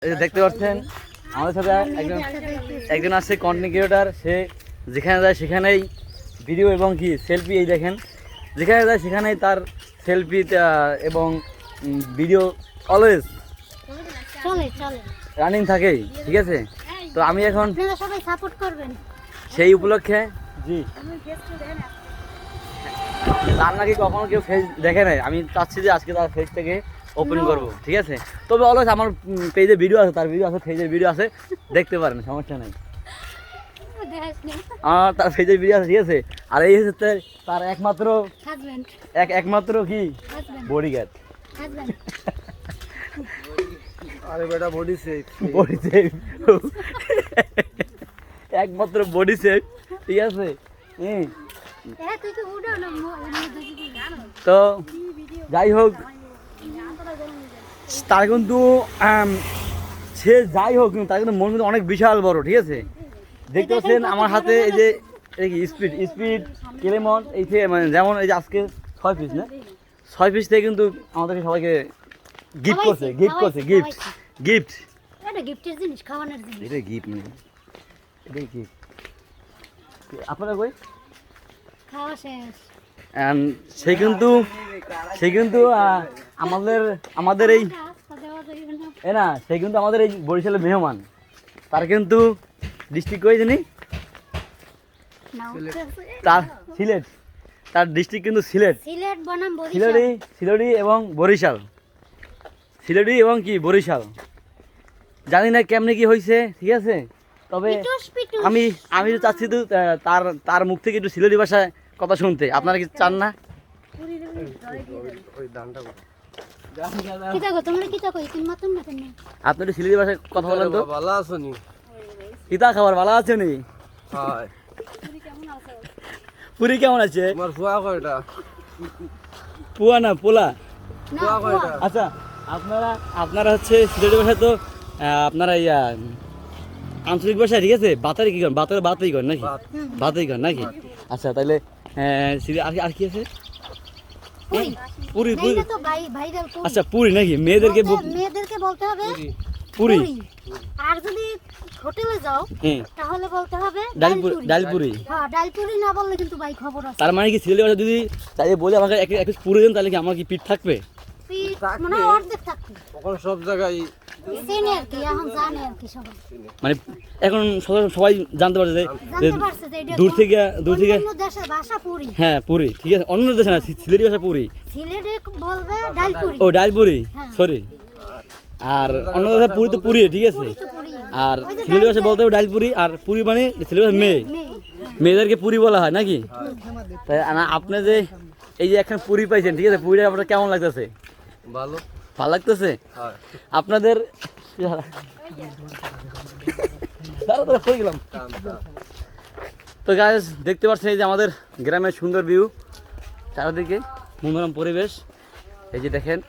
এই দেখতে পাচ্ছেন আমাদের সাথে একজন আসছে কন্টেন্ট ক্রিয়েটর। সে যেখানে যায় সেখানেই ভিডিও এবং কি সেলফি, এই দেখেন যেখানে যায় সেখানেই তার সেলফি এবং ভিডিও অলওয়েজ রানিং থাকেই, ঠিক আছে। তো আমি এখন সবাই সাপোর্ট করবেন সেই উপলক্ষে, জি তার নাকি কখনো কেউ ফেস দেখে নাই, আমি চাচ্ছি যে আজকে তার ফেস থেকে ওপেন করব, ঠিক আছে। তবে অলওয়েজ আমার পেজে ভিডিও আছে, তার ভিডিও আছে, পেজের ভিডিও আছে, দেখতে পারেন, সমস্যা নেই। আমার তার পেজের ভিডিও আছে, ঠিক আছে। আর এই হচ্ছে তার একমাত্র কি বডিগার্ড। আরে বেটা বডি সেফ একমাত্র বডি সেফ, ঠিক আছে। তো যাই হোক, তার কিন্তু সে যাই হোক তার কিন্তু মন কিন্তু অনেক বিশাল বড়, ঠিক আছে। দেখতে পাচ্ছেন আমার হাতে এই যে স্পিড কেলেমন, এই যে মানে যেমন এই যে আজকে 6 পিস না, 6 পিস থেকে কিন্তু আমাদেরকে সবাইকে গিফট করছে গিফট এটা গিফটের জিনিস, খাওয়ানোর জিনিস, এটা গিফট নেই, এটা গিফট। আপনারা কই খাওয়া শেষ। সে কিন্তু আমাদের এই না, সে কিন্তু আমাদের এই বরিশালের মেহমান। তার কিন্তু ডিস্ট্রিক্ট কই জানি, তার সিলেট, তার ডিস্ট্রিক্ট কিন্তু সিলেট বনাম সিলেটি এবং বরিশাল, সিলেটি এবং কি বরিশাল। জানি না কেমনে কি হয়েছে, ঠিক আছে। তবে আমি তো চাচ্ছি তো তার মুখ থেকে একটু সিলেটি ভাষায় কথা শুনতে। আপনারা কি চান না? আপনি একটু সিলেটি ভাষায় কথা বলেন তো। ভালো আছো নি? কিতা খাবার ভালো আছে নি? পুরি কেমন আছে? তোমার ফুয়া কয়টা? পুয়া না পোলা। ফুয়া কয়টা? আচ্ছা, আপনারা হচ্ছে সিলেটি ভাষায় তো আপনারা আঞ্চলিক ভাষায়, ঠিক আছে, বাতারি কি করেন, বাতাই করেন নাকি, বাতাই করেন নাকি? আচ্ছা, তাহলে আর কি আছে? পুরি। আচ্ছা, পুরি নাকি? মেয়েদেরকে বলতে হবে পুরি। আর যদি হোটেলে যাও তাহলে বলতে হবে ডালপুরি। হ্যাঁ, ডালপুরি না বললে কিন্তু ভাই খবর আছে। তার মানে কি সিলেটি ভাষা যদি তাই বলে আমাকে এক পিস পুরি দেন, তাহলে কি আমার কি পিঠ থাকবে? মানে অর্ধেক থাকবে। এখন সব জায়গায় চেনে আর কি, এখন জানে আর কি সবাই। মানে এখন সবাই জানতে পারছে যে দূর থেকে অন্য দেশের ভাষা পুরি। হ্যাঁ, পুরি, ঠিক আছে। অন্য দেশে না, সিলেটি ভাষা পুরি, সিলেটে বলবে ডালপুরি। ও ডালপুরি, সরি। আর অন্য দেশে পুরি তো পুরি, ঠিক আছে। আর সিলেটি ভাষা বলতে হবে ডালপুরি, আর পুরি মানে সিলেটি ভাষা মেয়েদেরকে পুরি বলা হয় নাকি? তাই আপনি যে এই যে এখন পুরি পাইছেন, ঠিক আছে, পুরিটা আপনার কেমন লাগতেছে? ভালো লাগতেছে আপনাদের? তো গাইস, দেখতে পাচ্ছেন এই যে আমাদের গ্রামের সুন্দর ভিউ, চারিদিকে মনোরম পরিবেশ, এই যে দেখেন।